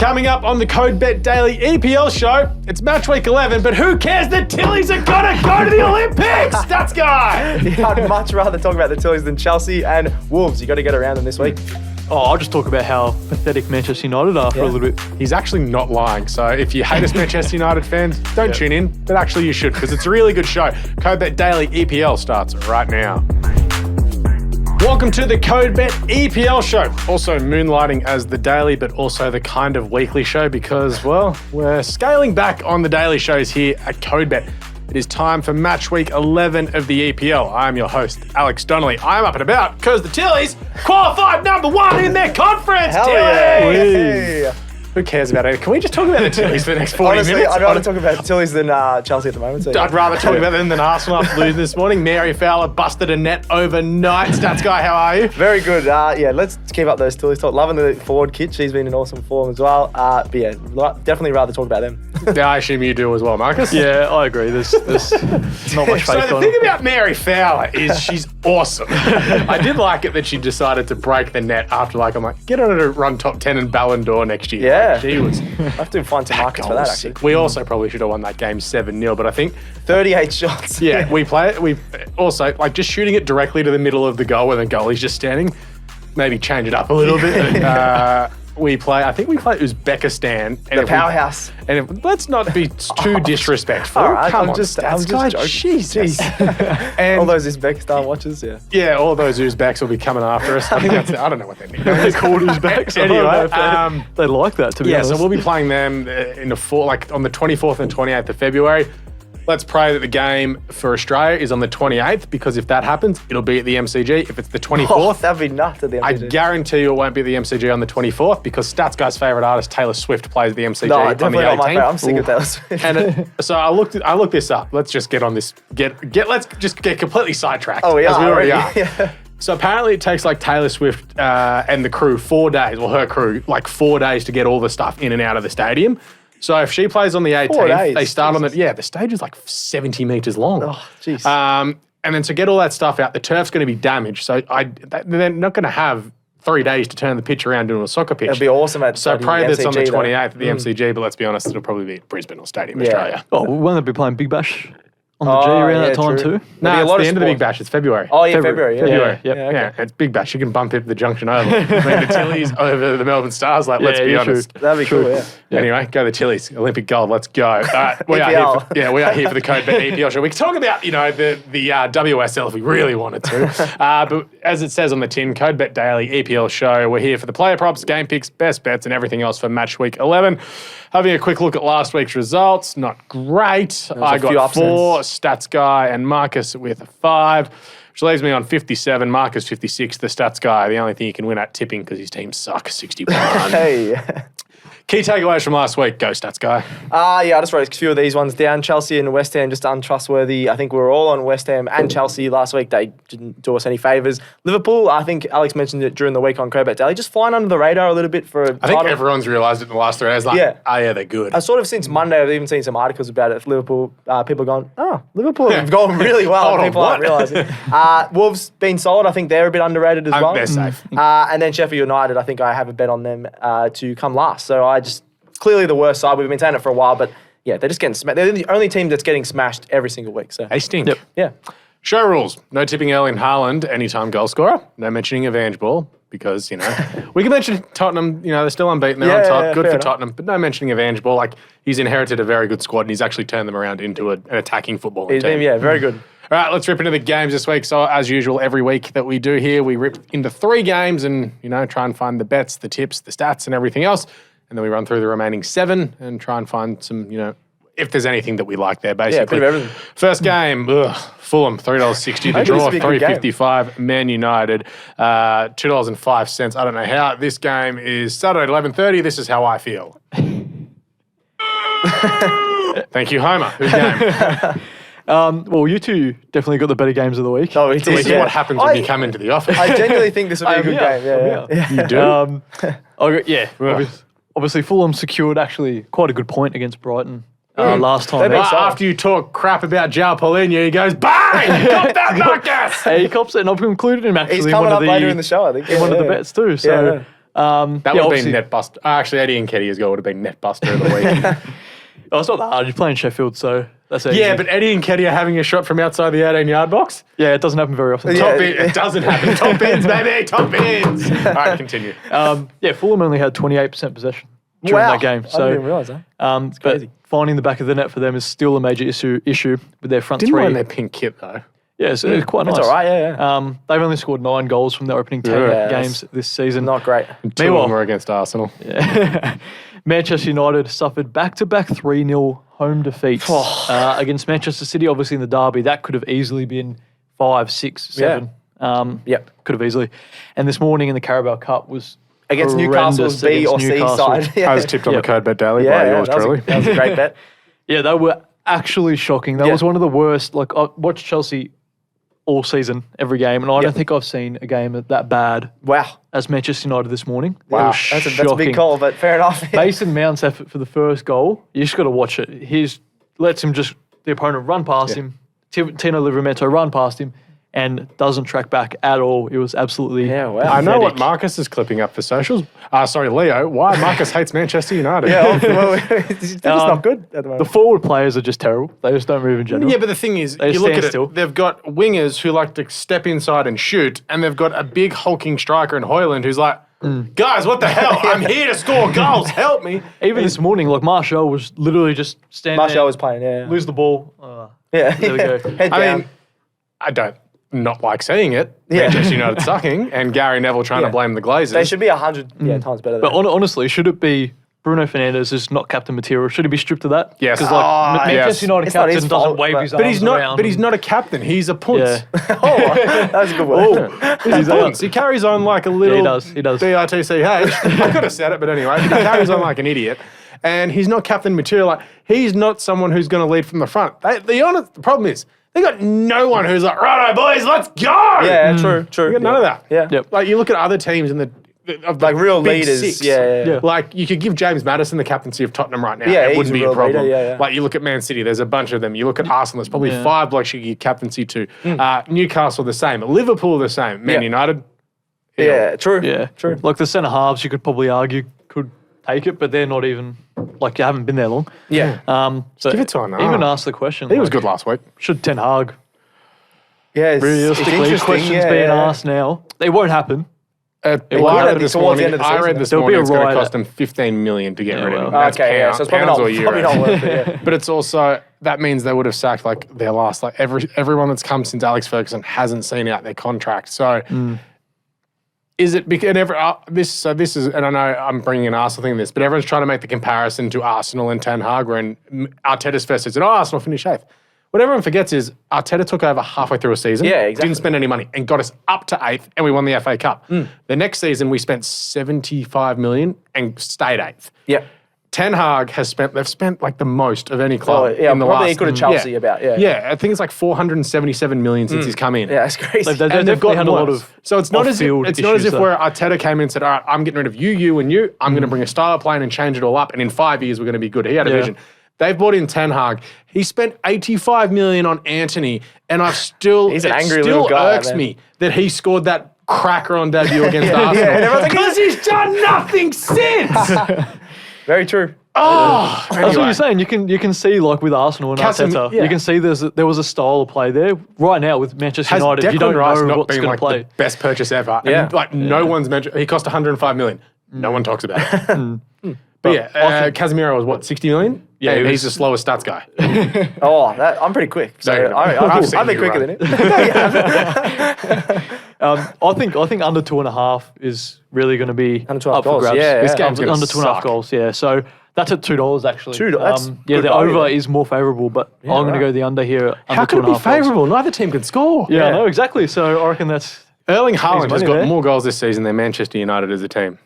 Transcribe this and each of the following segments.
Coming up on the CODE Bet Daily EPL show, it's Matchweek 11, but who cares? The Tillies are going to go to the Olympics! Stats guy! Yeah, I'd much rather talk about the Tillies than Chelsea and Wolves. You got to get around them this week. Oh, I'll just talk about how pathetic Manchester United are for a little bit. He's actually not lying. So if you hate us Manchester United fans, don't tune in. But actually you should, because it's a really good show. CODE Bet Daily EPL starts right now. Welcome to the CODE Bet EPL show. Also moonlighting as the daily, but also the kind of weekly show because, well, we're scaling back on the daily shows here at CODE Bet. It is time for match week 11 of the EPL. I'm your host, Alex Donnelly. I'm up and about because the Tillies qualified number one in their conference. Hell Tillies! yeah. Who cares about it? Can we just talk about the Tillies for the next 40 Honestly, minutes? I'd rather talk about Tillies than Chelsea at the moment. So I'd rather talk about them than Arsenal after losing this morning. Mary Fowler busted a net overnight. Stats guy, how are you? Very good. Let's keep up those Tillies talk. Loving the forward kit. She's been in awesome form as well. But yeah, definitely rather talk about them. Yeah, I assume you do as well, Marcus. Yeah, I agree. There's not much faith So the on thing them. about Mary Fowler is she's awesome. I did like it that she decided to break the net after, I'm like, get on to run top 10 in Ballon d'Or next year. Yeah. Like, she was... I have to find some markets for that, actually. We also probably should have won that game 7-0, but I think... 38 shots. Yeah, we play it. We also, just shooting it directly to the middle of the goal where the goalie's just standing, maybe change it up a little bit. I think we play Uzbekistan. The powerhouse. Let's not be too disrespectful. All right, Come I'm just guy. joking. Jesus. All those Uzbekistan watchers, yeah. Yeah, all those Uzbeks will be coming after us. I think I don't know what they're They're called Uzbeks. Anyway, they like that, to be honest. so we'll be playing them on the 24th and 28th of February. Let's pray that the game for Australia is on the 28th, because if that happens, it'll be at the MCG. If it's the 24th, Oh, that'd be nuts at the I MCG. guarantee you it won't be at the MCG on the 24th, because Stats Guy's favourite artist, Taylor Swift, plays at the MCG No, on the definitely not my 18th. favourite. I'm sick of Taylor Swift. And so I looked this up. Let's just get on this. Let's just get completely sidetracked. Oh, we as are we already are. Yeah. So apparently it takes Taylor Swift and the crew 4 days, well, her crew, 4 days to get all the stuff in and out of the stadium. So if she plays on the 18th, 4 days. they start on the stage is 70 metres long. Oh, jeez. And then to get all that stuff out, the turf's going to be damaged. So they're not going to have 3 days to turn the pitch around into a soccer pitch. It'll be awesome at So the pray that's on the MCG 28th at the MCG, but let's be honest, it'll probably be at Brisbane or Stadium Australia. Oh, won't they be playing Big Bash on the G around that time true. too? No, There'll be it's a lot the of end of the Big sports. Bash. It's February. Oh, yeah, February. Yeah. February. Yeah. Yeah, it's Big Bash. You can bump it to the Junction Oval. I mean, the Tillies over the Melbourne Stars. Let's be you honest. That'd be cool, yeah. Anyway, go the Tillies. Olympic gold. Let's go. We are here for the CODE Bet EPL show. We can talk about the WSL if we really wanted to, but as it says on the tin, CODE Bet Daily EPL show. We're here for the player props, game picks, best bets, and everything else for match week 11. Having a quick look at last week's results, not great. I got 4, Stats Guy and Marcus with a 5, which leaves me on 57. Marcus 56. The Stats Guy, the only thing you can win at tipping because his team suck, 61. Hey. Key takeaways from last week. Go, Stats Guy. I just wrote a few of these ones down. Chelsea and West Ham, just untrustworthy. I think we were all on West Ham and Chelsea last week. They didn't do us any favours. Liverpool, I think Alex mentioned it during the week on CODE Bet Daily, just flying under the radar a little bit for a I think everyone's realised it in the last 3 days. They're good. Sort of since Monday, I've even seen some articles about it. If Liverpool, people are going, Liverpool have gone really well. Hold on, people aren't realising. Wolves been solid. I think they're a bit underrated as well. They're safe. And then Sheffield United, I think I have a bet on them to come last. So clearly the worst side. We've been saying it for a while, but yeah, they're just getting smashed. They're the only team that's getting smashed every single week. So They stink. yeah. Show rules. No tipping Erling Haaland, anytime goal scorer. No mentioning of Ange Ball, because, we can mention Tottenham, they're still unbeaten. They're on top. Good for enough. Tottenham. But no mentioning of Ange Ball. He's inherited a very good squad and he's actually turned them around into an attacking football team. Very good. All right, let's rip into the games this week. So, as usual, every week that we do here, we rip into 3 games and, try and find the bets, the tips, the stats, and everything else. And then we run through the remaining 7 and try and find some, if there's anything that we like there, basically. Yeah, a bit of everything. First game, Fulham, $3.60. The draw, $3.55. Man United, $2.05. I don't know how. This game is Saturday, 11:30. This is how I feel. Thank you, Homer. Good game. Well, you two definitely got the better games of the week. Oh, we did. This is what happens when you come into the office. I genuinely think this will be a good game. Yeah. You do? Obviously, Fulham secured actually quite a good point against Brighton last time. After you talk crap about João Paulinho, he goes, bang! Got that, Marcus! He cops it, and I've included him actually He's in coming one up of the, later in the show, I think. in one of the bets too. So That would have been net buster. Actually, Eddie Nketiah's goal would have been net buster of the week. Oh, it's not that hard. You're playing Sheffield, so that's easy. Yeah, but Eddie Nketiah having a shot from outside the 18-yard box? Yeah, it doesn't happen very often. It doesn't happen. Top bins, baby. Top bins. All right, continue. Fulham only had 28% possession during that game. So, I didn't realise that. But crazy. finding the back of the net for them is still a major issue with their front Didn't three. mind their pink kit, though. Yeah, so it's quite nice. That's all right, yeah. They've only scored 9 goals from their opening 10 games this season. Not great. Two of them were against Arsenal. Yeah. Manchester United suffered back-to-back 3-0 home defeats against Manchester City, obviously in the derby. That could have easily been 5, 6, 7. Could have easily. And this morning in the Carabao Cup was against Newcastle's B or C side. I was tipped on the CODE Bet Daily by yours truly. That was a great bet. Yeah, they were actually shocking. That was one of the worst. Like, I watched Chelsea all season, every game, and I don't think I've seen a game that bad as Manchester United this morning. Wow. That's a big call, but fair enough. Mason Mount's effort for the first goal, you just got to watch it. Lets him the opponent run past him, Tino Livramento run past him, and doesn't track back at all. It was absolutely I know what Marcus is clipping up for socials. Leo, why Marcus hates Manchester United. They're just not good at the moment. The forward players are just terrible. They just don't move in general. Yeah, but the thing is, They you look stand at still. it, they've got wingers who like to step inside and shoot, and they've got a big hulking striker in Højlund who's like, guys, what the hell? I'm here to score goals. Help me. Even this morning, like Martial was literally just standing Martial there, was playing, lose the ball. There we go. Head down. I mean, I don't not like seeing it. Manchester United sucking, and Gary Neville trying to blame the Glazers. They should be 100 times better than But honestly, should it be Bruno Fernandes is not captain material? Should he be stripped of that? Yes. Because Manchester United It's not captain his doesn't fault, wave but- his But arms he's not. around. But he's not a captain. He's a punce. that was a good word. He's a punce. He carries on like a little. he does. DITCH. I could have said it, but anyway, he carries on like an idiot, and he's not captain material. Like he's not someone who's going to lead from the front. The problem is they got no one who's like, righto boys, let's go. Yeah, true. You got none of that. Yeah. Yep. Like you look at other teams in the Like real big leaders. six. Yeah. Like you could give James Maddison the captaincy of Tottenham right now. Yeah, it he's wouldn't a be a real problem. leader, yeah. Like you look at Man City, there's a bunch of them. You look at Arsenal, there's probably 5 blokes you could give captaincy to. Newcastle the same. Liverpool the same. Man United. Yeah, true. Yeah, True. Like the centre halves, you could probably argue could take it, but they're not even like you haven't been there long. Yeah. So give it to Onana. Even ask the question. He was good last week. Should Ten Hag Yeah, it's realistically interesting. questions being asked now? It won't happen. I won't read be this towards the morning. end of the I season. read this There'll morning. be a It's going to riot. cost them 15 million to get rid of him. well. That's Okay, so it's probably pounds not, or probably euros. not worth it. Yeah. But it's also that means they would have sacked like their last everyone that's come since Alex Ferguson hasn't seen out their contract. So is it because this is, and I know I'm bringing an Arsenal thing in this, but everyone's trying to make the comparison to Arsenal and Ten Hag, when Arteta's first said, Arsenal finished 8th. What everyone forgets is Arteta took over halfway through a season, didn't spend any money, and got us up to 8th, and we won the FA Cup. The next season, we spent 75 million and stayed 8th. Yeah. Ten Hag they've spent like the most of any club in the probably last. equal to Chelsea about, I think it's like 477 million since he's come in. Yeah, it's crazy. They've And they've definitely got had a lot worse. of So it's not as if off-field issues, where Arteta came in and said, all right, I'm getting rid of you, and you. I'm going to bring a style of playing and change it all up. And in 5 years, we're going to be good. He had a vision. They've bought in Ten Hag. He spent 85 million on Anthony, and He's an angry little guy, irks man. me that he scored that cracker on debut against Arsenal. and everyone's like, Because he's done nothing since. Very true. That's what you're saying. You can see like with Arsenal and Arteta, you can see there was a style of play there. Right now with Manchester Has United, Declan you don't Rice know not what's been going like to play. the best purchase ever? Yeah. And like no one's mentioned. He cost 105 million. No one talks about it. But yeah, Casemiro was what, 60 million? Yeah, and he he's the slowest stats guy. I'm pretty quick. So No, you're not. I've I've seen been you quicker run. than it. I think under 2.5 is really going to be Under 2.5 up for goals, grabs. yeah, This yeah. game's gonna Under 2.5 suck. goals. Yeah, so that's at $2 actually. $2, that's yeah, good the value over there. is more favourable, but I'm going to go the under here. How under could it be 2.5 goals. favourable? Neither team can score. Yeah, I know exactly. So I reckon that's Erling Haaland has money got there. more goals this season than Manchester United as a team.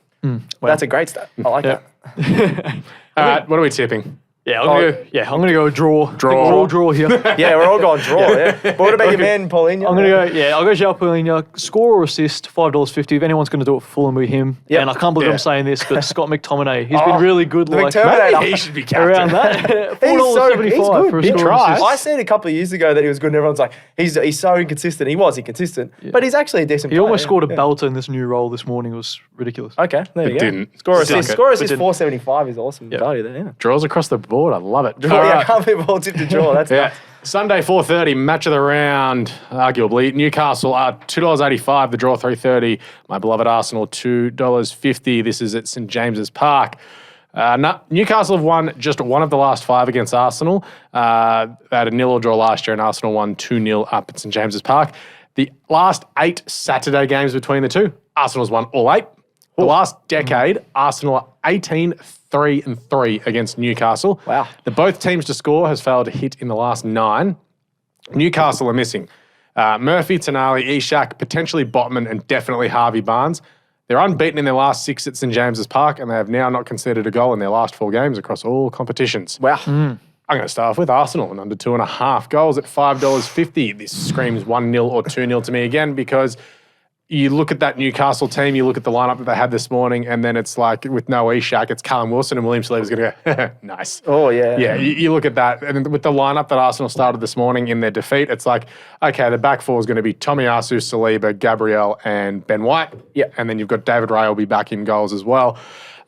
That's a great stat. I like that. All right, what are we tipping? Yeah, I'm gonna go draw. Draw. I think we're all draw here. Yeah, we're all going draw. Yeah. But what about your man, Paulinho? I'm gonna go. Yeah, I'll go João Paulinho. Score or assist, $5.50. If anyone's gonna do it for Fulham, with him. Yep. And I can't believe Yeah. I'm saying this, but Scott McTominay, he's been really good. the Like McTominay. Maybe he should be captain. around that. $4.75 he's good. for a He score and tries. assist. I said a couple of years ago that he was good, and everyone's like, he's so inconsistent. He was inconsistent, but he's actually a decent He player. almost scored a Yeah. belter in this new role this morning. It was ridiculous. Okay, there you go. didn't. Score Suck assist. it. Score But assist didn't. 475 is awesome value there. Yeah. Draws across the board. I love it. Yeah, I can't believe all tipped to draw. That's Yeah. nuts. Sunday, 4:30, match of the round, arguably. Newcastle are $2.85, the draw $3.30. My beloved Arsenal, $2.50. This is at St James's Park. Newcastle have won just one of the last 5 against Arsenal. They had a 0-0 draw last year, and Arsenal won 2-0 up at St James's Park. The last 8 Saturday games between the two, Arsenal's won all 8. The last decade, Arsenal are 18-3-3 against Newcastle. Wow. The both teams to score has failed to hit in the last 9. Newcastle are missing Murphy, Tonali, Ishak, potentially Botman, and definitely Harvey Barnes. They're unbeaten in their last 6 at St James's Park, and they have now not conceded a goal in their last 4 games across all competitions. Wow. I'm going to start off with Arsenal and under 2.5 goals at $5.50. This screams 1-0 or 2-0 to me again, because you look at that Newcastle team, you look at the lineup that they had this morning, and then it's like with no Ishak, it's Callum Wilson, and William Saliba's going to go, nice. Oh, yeah. Yeah, you look at that, and with the lineup that Arsenal started this morning in their defeat, it's like, okay, the back 4 is going to be Tomiyasu, Saliba, Gabriel, and Ben White. Yeah. And then you've got David Ray will be back in goals as well.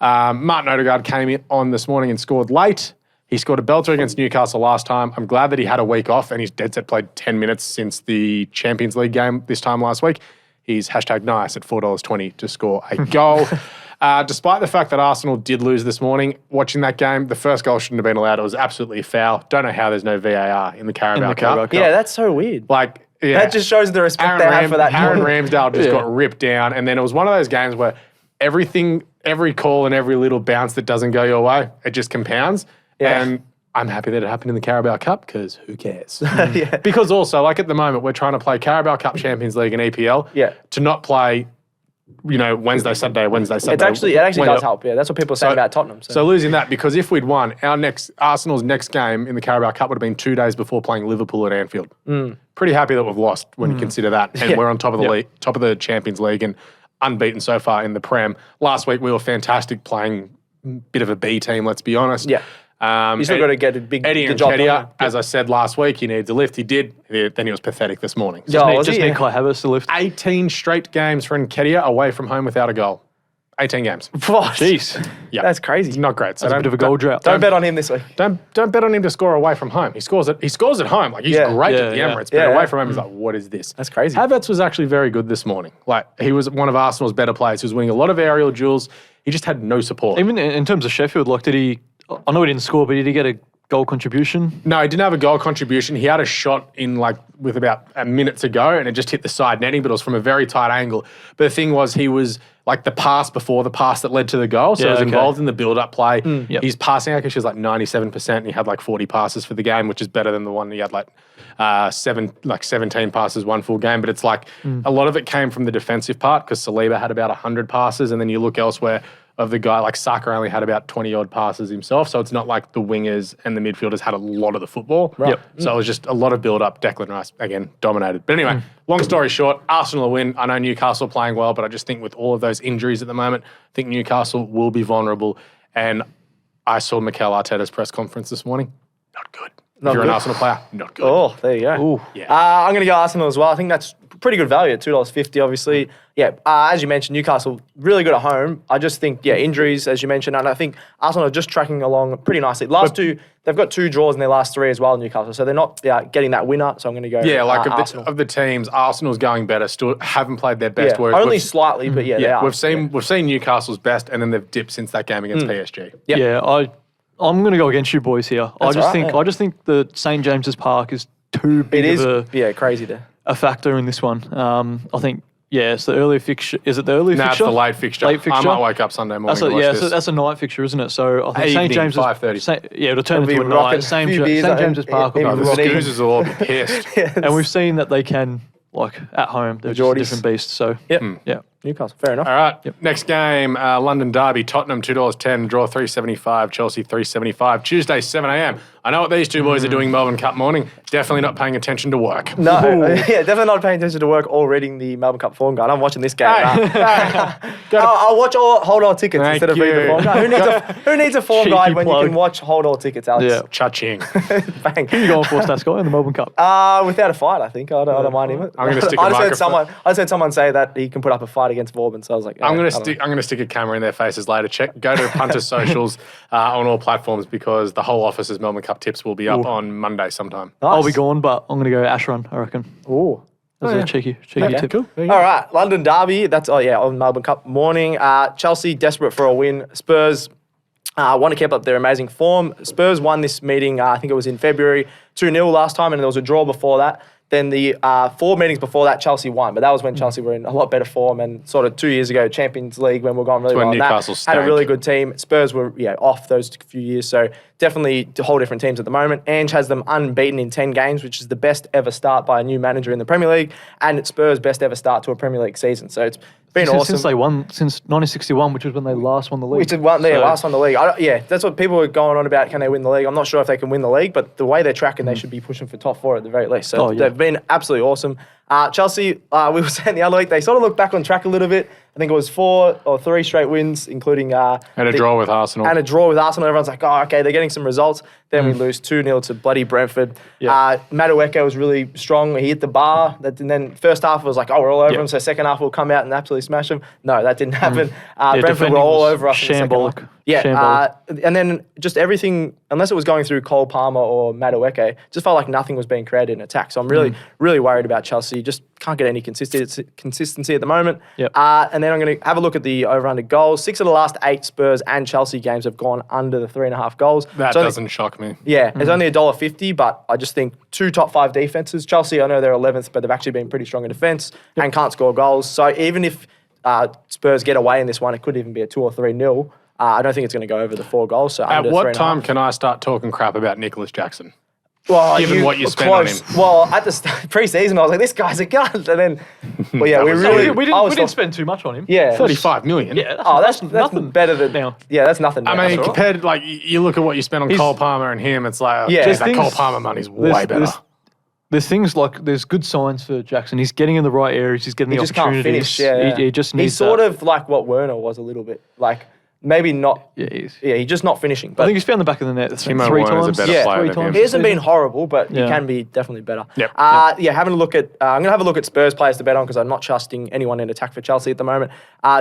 Martin Odegaard came in on this morning and scored late. He scored a belter against Newcastle last time. I'm glad that he had a week off, and he's dead set played 10 minutes since the Champions League game this time last week. He's #nice at $4.20 to score a goal. Despite the fact that Arsenal did lose this morning, watching that game, the first goal shouldn't have been allowed. It was absolutely a foul. Don't know how there's no VAR in the Carabao Cup. Yeah, that's so weird. Like, yeah. That just shows the respect they have for that. Aaron Ramsdale just got ripped down. And then it was one of those games where every call and every little bounce that doesn't go your way, it just compounds. Yeah. And I'm happy that it happened in the Carabao Cup, because who cares? Yeah. Because also, like at the moment, we're trying to play Carabao Cup, Champions League, and EPL. Yeah. To not play, Wednesday, Saturday. It actually does help. Yeah, that's what people are saying about Tottenham. So losing that, because if we'd won, Arsenal's next game in the Carabao Cup would have been 2 days before playing Liverpool at Anfield. Pretty happy that we've lost when you consider that, and we're on top of the league, top of the Champions League, and unbeaten so far in the Prem. Last week we were fantastic, playing a bit of a B team. Let's be honest. Yeah. You still got to get a big Eddie job Nketiah, done. as I said last week, he needs a lift. He did. Then he was pathetic this morning. Just need Kai Havertz to lift. 18 straight games for Nketiah away from home without a goal. 18 games. Jeez. Yeah, That's crazy. Not great. So That's a bit of a goal drought. Don't bet on him this week. Don't bet on him to score away from home. He scores at home. Like, he's great at the Emirates, but away from home, he's like, what is this? That's crazy. Havertz was actually very good this morning. Like, he was one of Arsenal's better players. He was winning a lot of aerial duels. He just had no support. Even in terms of Sheffield, like, I know he didn't score, but did he get a goal contribution? No, he didn't have a goal contribution. He had a shot with about a minute to go, and it just hit the side netting, but it was from a very tight angle. But the thing was, he was like the pass before the pass that led to the goal. So he was involved in the build-up play. His passing accuracy was like 97%, and he had like 40 passes for the game, which is better than the one he had 17 passes, 1 full game. But it's like a lot of it came from the defensive part, because Saliba had about 100 passes, and then you look elsewhere of the guy, like Saka only had about 20-odd passes himself, so it's not like the wingers and the midfielders had a lot of the football. Right. So it was just a lot of build-up. Declan Rice, again, dominated. But anyway, long story short, Arsenal win. I know Newcastle playing well, but I just think with all of those injuries at the moment, I think Newcastle will be vulnerable. And I saw Mikel Arteta's press conference this morning. Not good. If you're an Arsenal player, not good. Oh, there you go. Ooh. Yeah. I'm going to go Arsenal as well. I think that's pretty good value at $2.50, obviously. Yeah, as you mentioned, Newcastle, really good at home. I just think, injuries, as you mentioned, and I think Arsenal are just tracking along pretty nicely. They've got 2 draws in their last 3 as well, Newcastle, so they're not getting that winner, so I'm going to go Arsenal. Of the teams, Arsenal's going better, still haven't played their best. Yeah, only slightly, but they are. We've seen Newcastle's best, and then they've dipped since that game against PSG. Yep. Yeah, I'm going to go against you boys here. I just think the St James's Park is too big crazy there. A factor in this one. I think, it's the early fixture. Is it the early fixture? It's the late fixture. I might wake up Sunday morning to watch this. So that's a night fixture, isn't it? So I think St James's 5:30. It'll turn into a night. St James's Park. The Scoozers will all be pissed. And we've seen that they can, like, at home, they're just a different beast. So, Yeah, Newcastle. Fair enough. All right. Next game, London Derby, Tottenham $2.10, draw $3.75, Chelsea $3.75, Tuesday 7 a.m. I know what these two boys are doing Melbourne Cup morning. Definitely not paying attention to work. No, definitely not paying attention to work or reading the Melbourne Cup form guide. I'm watching this game. I'll watch all hold all tickets instead of reading the form guide. Who needs a form guide when you can watch hold all tickets, Alex? Yeah. Cha-ching. Bang. Who are you going for, Stasco, in the Melbourne Cup? Without a fight, I think. I don't mind him. I'm going to stick I a microphone. I just heard someone say that he can put up a fight against Vauban, so I was like, I'm going to stick a camera in their faces later. Go to Punter Socials on all platforms because the whole office's Melbourne Cup tips will be up on Monday sometime. Nice. I'll be gone, but I'm going to go Ash Run, I reckon. Ooh. That's a cheeky tip. Cool. All right, London Derby. That's on Melbourne Cup morning. Chelsea desperate for a win. Spurs want to keep up their amazing form. Spurs won this meeting. I think it was in February, 2-0 last time, and there was a draw before that. Then the 4 meetings before that, Chelsea won, but that was when Chelsea were in a lot better form. And sort of 2 years ago, Champions League, when we were going really well, Newcastle had a really good team. Spurs were off those few years, so definitely whole different teams at the moment. Ange has them unbeaten in 10 games, which is the best ever start by a new manager in the Premier League, and Spurs' best ever start to a Premier League season. So it's been awesome. Since they won, since 1961, which was when they last won the league. Which is last won the league. That's what people are going on about. Can they win the league? I'm not sure if they can win the league, but the way they're tracking, they should be pushing for top 4 at the very least. So they've been absolutely awesome. Chelsea, we were saying the other week, they sort of looked back on track a little bit. I think it was 4 or 3 straight wins, including... and a draw with Arsenal. And a draw with Arsenal. Everyone's like, oh, okay, they're getting some results. Then we lose 2-0 to bloody Brentford. Madueke was really strong. He hit the bar. And then first half was like, oh, we're all over him. So second half we'll come out and absolutely smash them. No, that didn't happen. Brentford were all over us. Shambolic. And then just everything, unless it was going through Cole Palmer or Madueke, just felt like nothing was being created in attack. So I'm really worried about Chelsea. Just can't get any consistency at the moment. And then I'm going to have a look at the over-under goals. 6 of the last 8 Spurs and Chelsea games have gone under the 3.5 goals. That doesn't shock me. Yeah, it's only $1.50, but I just think 2 top 5 defenses. Chelsea, I know they're 11th, but they've actually been pretty strong in defense and can't score goals. So even if Spurs get away in this one, it could even be a 2 or 3-0. I don't think it's going to go over the 4 goals. So at what time can I start talking crap about Nicholas Jackson? Well, given what you spent on him. Well, at the pre-season, I was like, this guy's a gun. And then, we didn't spend too much on him. Yeah. 35 million. Yeah. That's nothing better than now. Yeah, that's nothing. Now. I mean, compared, like, you look at what you spent on Cole Palmer and him, it's like, that Cole Palmer money's way better. There's things like, there's good signs for Jackson. He's getting in the right areas. He's getting the opportunities. He just can't finish. He just needs He's sort of like what Werner was a little bit. Like, maybe not. He's just not finishing. But I think he's found the back of the net Timo 3 Werner's times. a better player than him. He hasn't been horrible, but he can be definitely better. Having a look at... I'm going to have a look at Spurs players to bet on because I'm not trusting anyone in attack for Chelsea at the moment.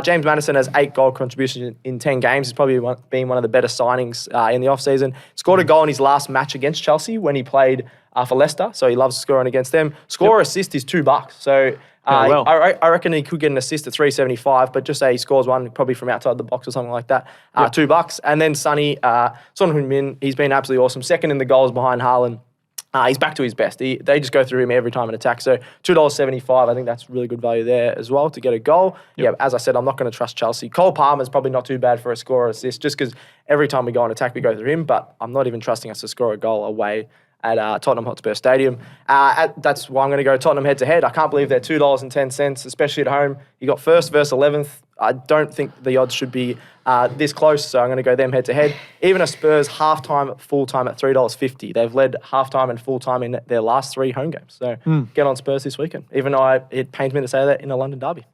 James Maddison has 8 goal contributions in 10 games. He's probably been one of the better signings in the off-season. Scored a goal in his last match against Chelsea when he played for Leicester, so he loves scoring against them. Score or assist is $2. So... I reckon he could get an assist at 3.75, but just say he scores one probably from outside the box or something like that. $2. And then Sonny, Son Heung-min, he's been absolutely awesome. Second in the goals behind Haaland. He's back to his best. They just go through him every time in attack. So $2.75, I think that's really good value there as well to get a goal. As I said, I'm not going to trust Chelsea. Cole Palmer's probably not too bad for a score or assist just because every time we go on attack, we go through him, but I'm not even trusting us to score a goal away at Tottenham Hotspur Stadium. That's why I'm going to go Tottenham head-to-head. I can't believe they're $2.10, especially at home. You got first versus 11th. I don't think the odds should be this close, so I'm going to go them head-to-head. Even a Spurs half-time, full-time at $3.50. They've led half-time and full-time in their last 3 home games. So get on Spurs this weekend, even though it pains me to say that in a London derby.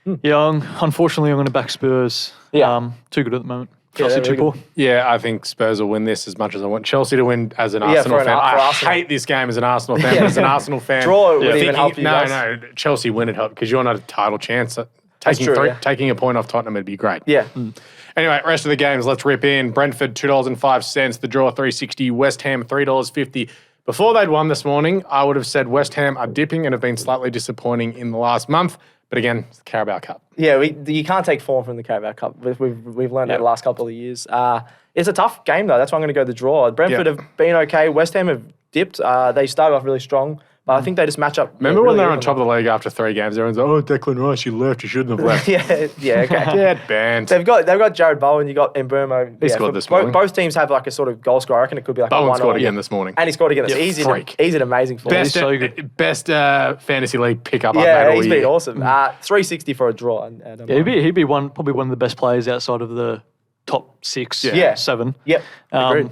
Unfortunately, I'm going to back Spurs. Too good at the moment. Chelsea too poor. Yeah, I think Spurs will win this as much as I want Chelsea to win as an Arsenal fan. I hate this game as an Arsenal fan. As an Arsenal fan, draw would even help you guys. No, Chelsea win it help because you're not a title chance. Taking a point off Tottenham would be great. Anyway, rest of the games, let's rip in. Brentford $2.05, the draw $3.60, West Ham $3.50. Before they'd won this morning, I would have said West Ham are dipping and have been slightly disappointing in the last month. But again, it's the Carabao Cup. Yeah, you can't take form from the Carabao Cup. We've learned that the last couple of years. It's a tough game, though. That's why I'm going to go the draw. Brentford have been okay. West Ham have dipped. They started off really strong, But I think they just match up. Remember when really they were on evenly. top of the league after 3 games? Everyone's like, "Oh, Declan Rice, you left. You shouldn't have left." yeah, okay. Get banned. They've got Jared Bowen, you got Mbeumo. He scored this morning. Both teams have like a sort of goal scorer. I reckon it could be like Bowen a 1 scored or, again this morning. And he scored again. Yeah, He's an amazing form. Best, so good. best fantasy league pickup I've made Yeah, all he's year. been awesome. 360 for a draw. Yeah, he'd be probably one of the best players outside of the top 6, Yeah. 7. Yep. Agreed.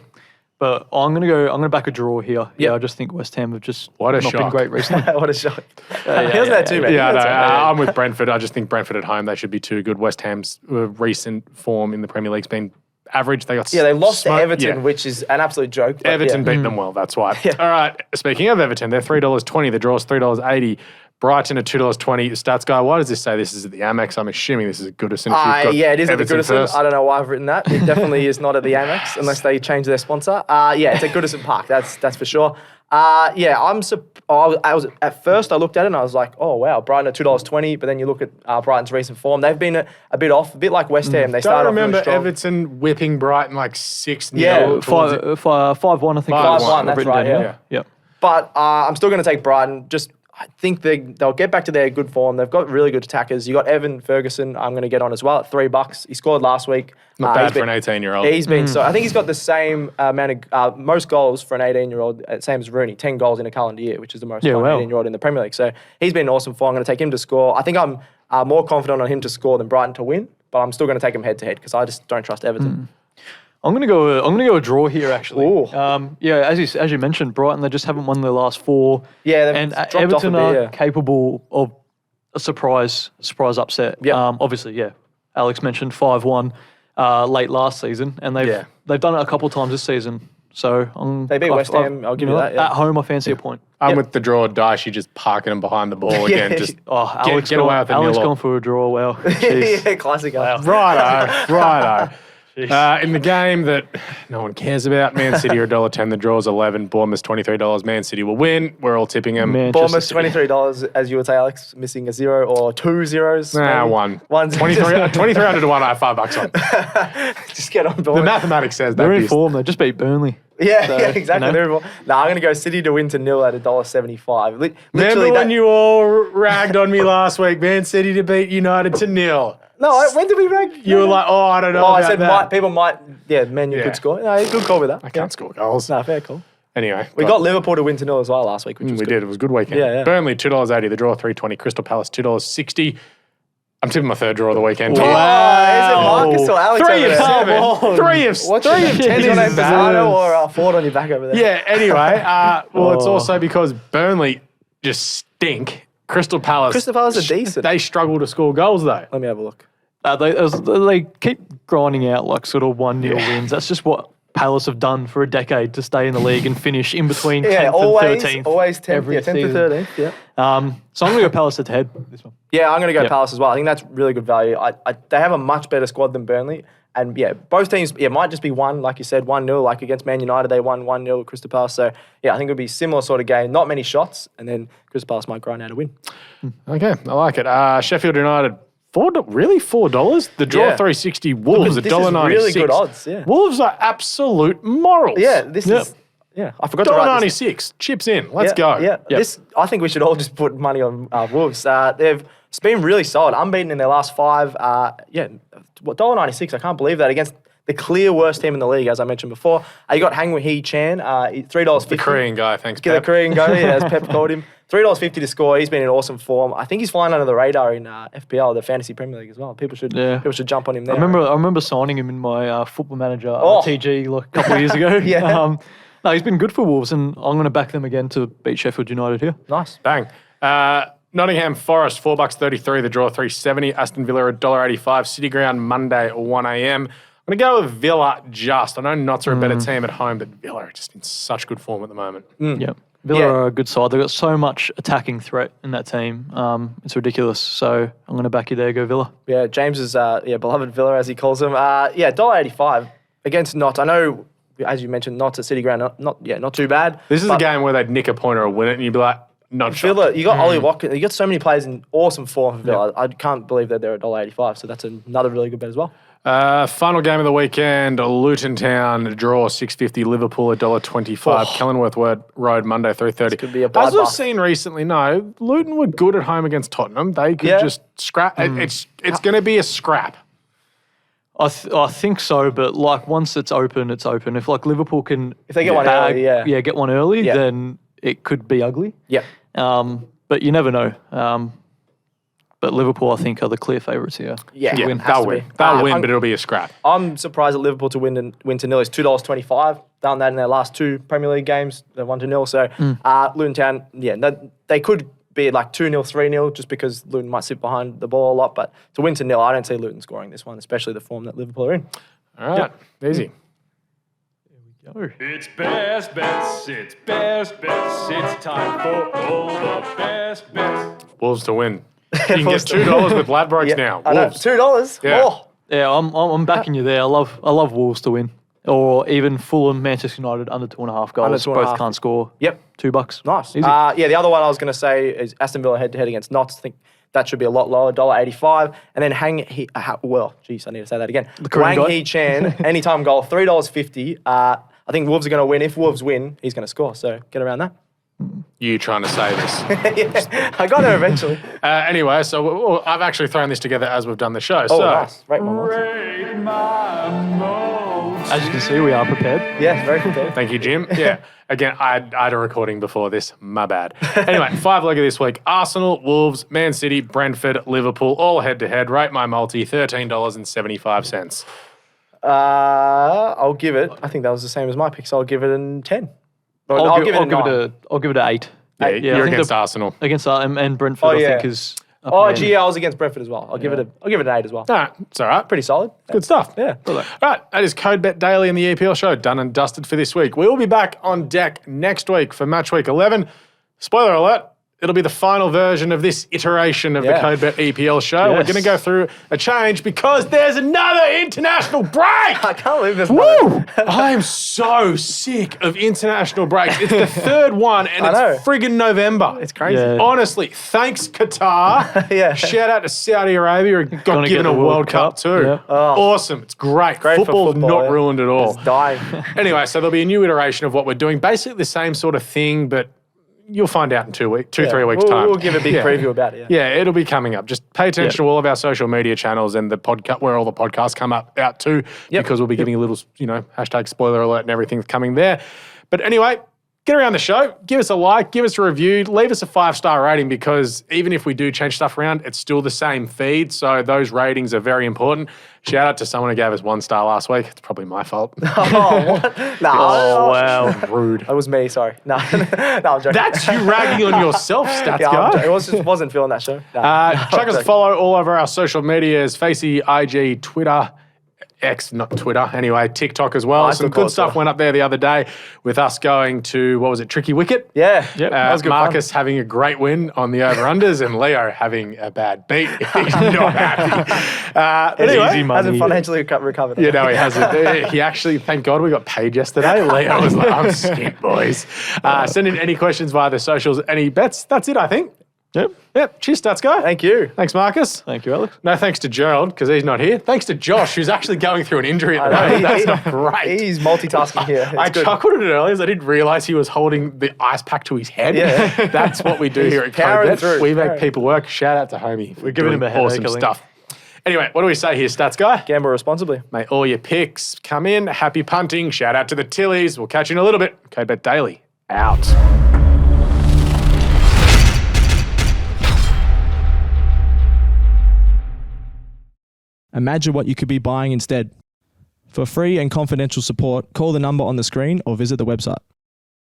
But I'm gonna back a draw here. Yeah, I just think West Ham have just What a not been shock. great recently. What a shock. He wasn't there too, man. Yeah, I know. He wasn't there. I'm with Brentford. I just think Brentford at home, they should be too good. West Ham's recent form in the Premier League's been average. They got They lost to smoked. Everton, Yeah. which is an absolute joke. but Everton yeah. beat them well. That's why. All right. Speaking of Everton, they're $3.20. The draw's $3.80. Brighton at $2.20. Stats guy, why does this say this is at the Amex? I'm assuming this is at Goodison. Yeah, it is at the Everton Goodison. first. I don't know why I've written that. It definitely is not at the Amex unless they change their sponsor. Yeah, it's at Goodison Park. That's for sure. I was at first I looked at it and I was like, oh wow, Brighton at $2.20. But then you look at Brighton's recent form; they've been a bit off, a bit like West Ham. They Don't started remember off really strong. Everton whipping Brighton like 6-0. Yeah, towards it. 5-1, I think. 5-1, I've that's written right, down yeah. Yeah. But I'm still going to take Brighton. I think they'll get back to their good form. They've got really good attackers. You got Evan Ferguson. I'm going to get on as well at $3. He scored last week. Not bad for an 18-year-old. He's been so. I think he's got the same amount of most goals for an 18-year-old, same as Rooney. 10 goals in a calendar year, which is the most for an 18-year-old in the Premier League. So he's been awesome form. I'm going to take him to score. I think I'm more confident on him to score than Brighton to win. But I'm still going to take him head to head because I just don't trust Everton. I'm gonna go a draw here actually. Ooh. As you mentioned, Brighton, they just haven't won their last 4. Yeah, they've and dropped off a Everton bit, are yeah. capable of a surprise upset. Yep. Obviously, Alex mentioned 5-1 late last season, and they've done it a couple of times this season. So They beat West Ham, I'll give you that, yeah. At home, I fancy a point. I'm with the draw. Dicey just parking him behind the ball again. Just Alex get away with the Alex nil. gone for a draw. Wow. Jeez. yeah, classic. Righto. In the game that no one cares about, Man City are $1.10. The draw's $11. Bournemouth's $23. Man City will win. We're all tipping them. Bournemouth $23, as you would say, Alex, missing a 0 or 2 zeros. maybe. One. One's 2,300 to 1. I have $5 on. Just get on The board. mathematics says They're that. in form. They just beat Burnley. Yeah, So, exactly. you know. I'm going to go City to win to 0 at $1.75. Remember when you all ragged on me last week? Man City to beat United to 0. No, when did we rank? You were like, oh, I don't know. Oh, I about said that. people might. Yeah, Man U Yeah. could score. No, good call with that. I can't score goals. No, fair call. Anyway, We got Liverpool to win to 0 as well last week, which was we good. did. It was a good weekend. Yeah, yeah. Burnley $2.80. The draw $3.20. Crystal Palace $2.60. I'm tipping my third draw of the weekend. Oh, is it Marcus or Alex 3 over of there? 7. Come on. 3 of 10 Is your name is Bazzano or Ford on your back over there? Yeah, anyway. It's also because Burnley just stink. Crystal Palace are decent. They struggle to score goals, though. Let me have a look. They keep grinding out like sort of 1-0 wins. That's just what Palace have done for a decade to stay in the league and finish in between 10th Yeah, and 13th. always 10th, every 10th to season. 13th. Yeah. So I'm going to go Palace head to head this one. Yeah, I'm going to go Yep. Palace as well. I think that's really good value. They have a much better squad than Burnley. And yeah, both teams, might just be one, like you said, 1-0. Like against Man United, they won 1-0 at Crystal Palace. So yeah, I think it would be a similar sort of game. Not many shots, and then Crystal Palace might grind out a win. Okay, I like it. Sheffield United, $4? The draw Yeah. $3.60. Wolves This is $1.96. really good odds, yeah. Wolves are absolute morals. Yeah, this is. Yeah, I forgot to write this. $1.96. Chips in. Let's go. Yeah, I think we should all just put money on Wolves. It's been really solid. Unbeaten in their last 5. $1.96. I can't believe that against the clear worst team in the league, as I mentioned before. You got Hang Hee Chan, $3.50. The Korean guy, thanks, Get Pep. the Korean guy, as Pep called him. $3.50 to score. He's been in awesome form. I think he's flying under the radar in FPL, the Fantasy Premier League as well. People should jump on him there. I remember signing him in my football manager Oh. TG like a couple of years ago. Yeah. No, he's been good for Wolves, and I'm going to back them again to beat Sheffield United here. Nice. Bang. Nottingham Forest, $4.33. The draw $3.70. Aston Villa $1.85. City Ground Monday at 1 a.m. I'm going to go with Villa just. I know Notts are a better team at home, but Villa are just in such good form at the moment. Yeah. Villa are a good side. They've got so much attacking threat in that team. It's ridiculous. So I'm going to back you there. Go Villa. Yeah, James's beloved Villa, as he calls them. $1.85 against Notts. I know, as you mentioned, Notts at City Ground, not too bad. This is a game where they'd nick a point or win it, and you'd be like, not sure. Villa, you got Ollie Watkins. You got so many players in awesome form for Villa. I can't believe that they're at $1.85. So that's another really good bet as well. Final game of the weekend, Luton Town draw 6.50, Liverpool $1.25, Kenilworth Road Monday 3:30. Could be a As bloodbath. we've seen recently, no, Luton were good at home against Tottenham. They could just scrap. It's going to be a scrap. I think so, but like once it's open, it's open. If like Liverpool can, If they get one early, get one early, Yeah. then it could be ugly. Yeah. But you never know. But Liverpool, I think, are the clear favourites here. Yeah, To win. They'll to win. be. They'll win, but it'll be a scrap. I'm surprised at Liverpool to win to nil. It's $2.25. Done that in their last 2 Premier League games. They won to nil. So Luton Town, they could be like 2-0, 3-0, just because Luton might sit behind the ball a lot. But to win to nil, I don't see Luton scoring this one, especially the form that Liverpool are in. All right, easy. It's best bets, it's best bets, it's time for all the best bets. Wolves to win. You can get $2 with Ladbrokes now. I know. Wolves. $2. Yeah. Oh. Yeah, I'm backing you there. I love Wolves to win, or even Fulham, Manchester United under 2.5 goals. Under 2.5. Both can't score. Yep. $2. Nice. Easy. The other one I was going to say is Aston Villa head-to-head against Notts. I think that should be a lot lower, $1.85. And then I need to say that again. Korean Wang guy. Hee-chan, anytime goal, $3.50. I think Wolves are going to win. If Wolves win, he's going to score. So get around that. You trying to say this. I got there eventually. Anyway, so I've actually thrown this together as we've done the show. Oh, so nice. Rate my marks. Rate my moves. As you can see, we are prepared. Yeah, very good. Thank you, Jim. Yeah. Again, I had a recording before this. My bad. Anyway, 5-legger this week. Arsenal, Wolves, Man City, Brentford, Liverpool, all head-to-head. Rate my multi, $13.75. I'll give it. I think that was the same as my pick, so I'll give it a 10. I'll give it a 9. I'll give it an 8. Yeah, I you're think against Arsenal. Against and Brentford, I think is. up Oh, and gee, yeah, I was against Brentford as well. I'll give it an 8 as well. All right, it's all right. Pretty solid. Good stuff. Yeah. All right, that is Code Bet Daily in the EPL show. Done and dusted for this week. We will be back on deck next week for Match Week 11. Spoiler alert, it'll be the final version of this iteration of the Yeah. Code Bet EPL show. We're Yes. going to go through a change because there's another international break. I can't believe this. Woo! I am so sick of international breaks. It's the third one, and I know. it's friggin' November. It's crazy. Yeah. Honestly, thanks Qatar. Yeah. Shout out to Saudi Arabia who got Gonna given get a the World World Cup Cup. too. Yeah. Awesome. It's great. Great for Football's football, not yeah. ruined at all. It's dying. Anyway, so there'll be a new iteration of what we're doing. Basically the same sort of thing, but you'll find out in 3 weeks time. We'll give a big Yeah. preview about it. Yeah, it'll be coming up. Just pay attention to all of our social media channels and the podcast where all the podcasts come out too, because we'll be giving a little, hashtag spoiler alert and everything's coming there. But anyway, get around the show, give us a like, give us a review, leave us a 5-star rating because even if we do change stuff around, it's still the same feed. So those ratings are very important. Shout out to someone who gave us 1 star last week. It's probably my fault. Oh, what? Nah, Oh, wow. Rude. That was me, sorry. No, no, I'm joking. That's you ragging on yourself, stats Yeah, guy. it wasn't feeling that show. No. Check us a follow all over our social medias, Facey, IG, Twitter, X, not Twitter, anyway, TikTok as well. I Some still call good it stuff Twitter. went up there the other day with us going to, what was it, Tricky Wicket? Yeah. Yep. That was good Marcus having a great win on the over-unders and Leo having a bad beat. He's not happy. But It's anyway, easy money. Hasn't financially recovered. you know, he hasn't. He actually, thank God we got paid yesterday. Leo was like, I'm skint, boys. Send in any questions via the socials, any bets. That's it, I think. Yep. Cheers, Stats Guy. Thank you. Thanks, Marcus. Thank you, Alex. No thanks to Gerald, because he's not here. Thanks to Josh, who's actually going through an injury at the moment. That's not great. He's multitasking here. I It's good. chuckled at it earlier as I didn't realise he was holding the ice pack to his head. Yeah. That's what we do here at powering CodeBet. through. We make Powering. people work. Shout out to Homie. We're giving him a headache, awesome I think. stuff. Anyway, what do we say here, Stats Guy? Gamble responsibly. May all your picks come in. Happy punting. Shout out to the Tillies. We'll catch you in a little bit. CodeBet Daily. Out. Imagine what you could be buying instead. For free and confidential support, call the number on the screen or visit the website.